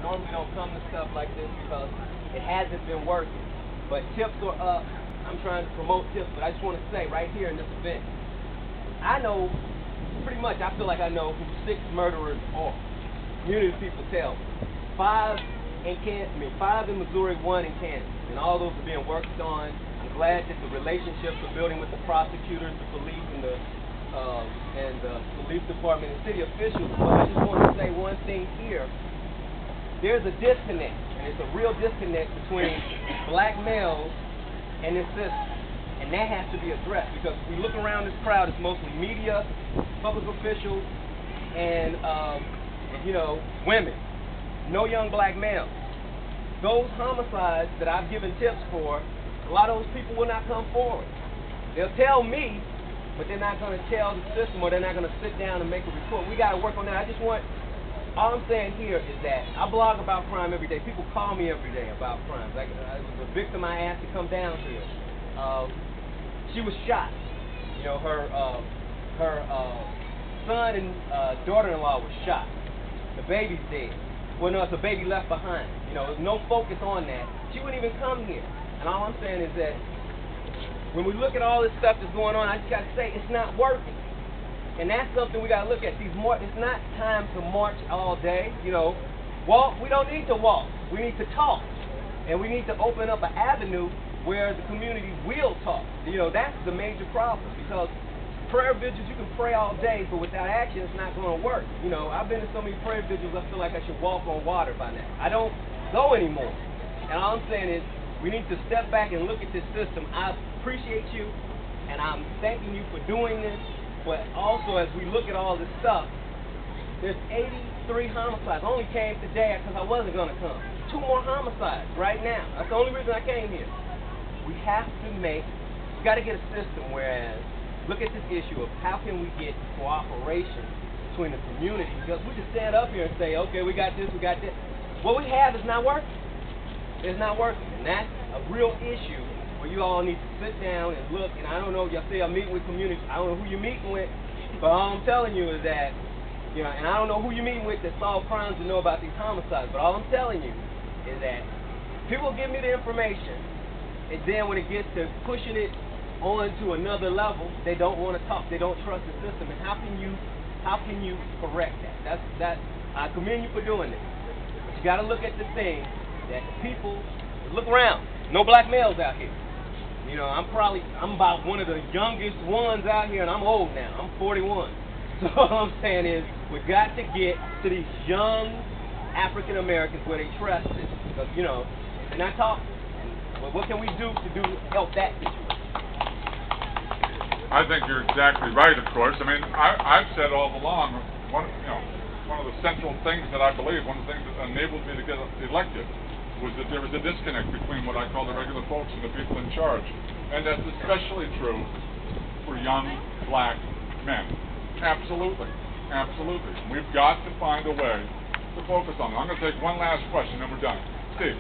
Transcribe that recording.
normally don't come to stuff like this because it hasn't been working. But tips are up. I'm trying to promote tips, but I just want to say right here in this event, I know, pretty much I feel like I know who 6 murderers are. Community people tell me. 5 in Missouri, 1 in Kansas. And all those are being worked on. I'm glad that the relationships are building with the prosecutors, the police, and the police department and city officials. But I just want to say one thing here. There's a disconnect, and it's a real disconnect between black males and this system. And that has to be addressed, because if we look around this crowd, it's mostly media, public officials, and women. No young black males. Those homicides that I've given tips for, a lot of those people will not come forward. They'll tell me, but they're not going to tell the system, or they're not going to sit down and make a report. We got to work on that. All I'm saying here is that I blog about crime every day. People call me every day about crimes. I was a victim I asked to come down here. She was shot. Her son and daughter-in-law was shot. The baby's dead. Well, no, it's a baby left behind. There's no focus on that. She wouldn't even come here. And all I'm saying is that when we look at all this stuff that's going on, I just got to say, it's not working. And that's something we got to look at. It's not time to march all day. Walk. We don't need to walk. We need to talk. And we need to open up an avenue where the community will talk. That's the major problem, because prayer vigils, you can pray all day, but without action, it's not going to work. I've been to so many prayer vigils, I feel like I should walk on water by now. I don't go anymore. And all I'm saying is, we need to step back and look at this system. I appreciate you, and I'm thanking you for doing this, but also as we look at all this stuff, there's 83 homicides. I only came today because I wasn't going to come. 2 more homicides right now. That's the only reason I came here. We got to get a system whereas, look at this issue of how can we get cooperation between the community, because we just stand up here and say, okay, we got this, we got this. What we have is not working. It's not working, and that's a real issue where you all need to sit down and look. And I don't know, y'all say I'm meeting with community. I don't know who you're meeting with, but all I'm telling you is that, and I don't know who you're meeting with that solve crimes and know about these homicides, but all I'm telling you is that people give me the information, and then when it gets to pushing it on to another level, they don't want to talk. They don't trust the system. And how can you correct that? I commend you for doing this. But you got to look at the thing that the people look around. No black males out here. I'm about one of the youngest ones out here, and I'm old now. I'm 41. So all I'm saying is we got to get to these young African Americans where they trust it, because they're not talking. But what can we do to help that situation? I think you're exactly right, of course. I mean, I've said all along, one of the central things that I believe, one of the things that enabled me to get elected, was that there was a disconnect between what I call the regular folks and the people in charge. And that's especially true for young black men. Absolutely. Absolutely. We've got to find a way to focus on it. I'm going to take one last question, and we're done. Steve.